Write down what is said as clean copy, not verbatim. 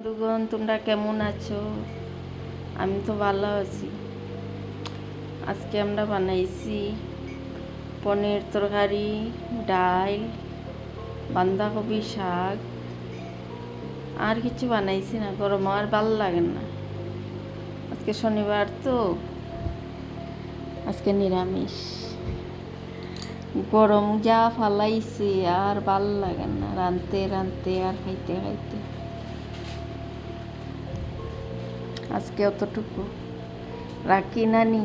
বন্ধুগণ, তোমরা কেমন আছো? আমি তো ভালো আছি। আজকে আমরা বানাইছি পনির তরকারি, ডাল, বাঁধাকপি শাক। আর কিছু বানাইছি না, গরম আর ভালো লাগে না। আজকে শনিবার তো, আজকে নিরামিষ। গরম যা ফালাইছি আর ভাল লাগে না, রাঁধতে রাঁধতে আর খাইতে খাইতে। আজকে অতটুকু রাখি নানি।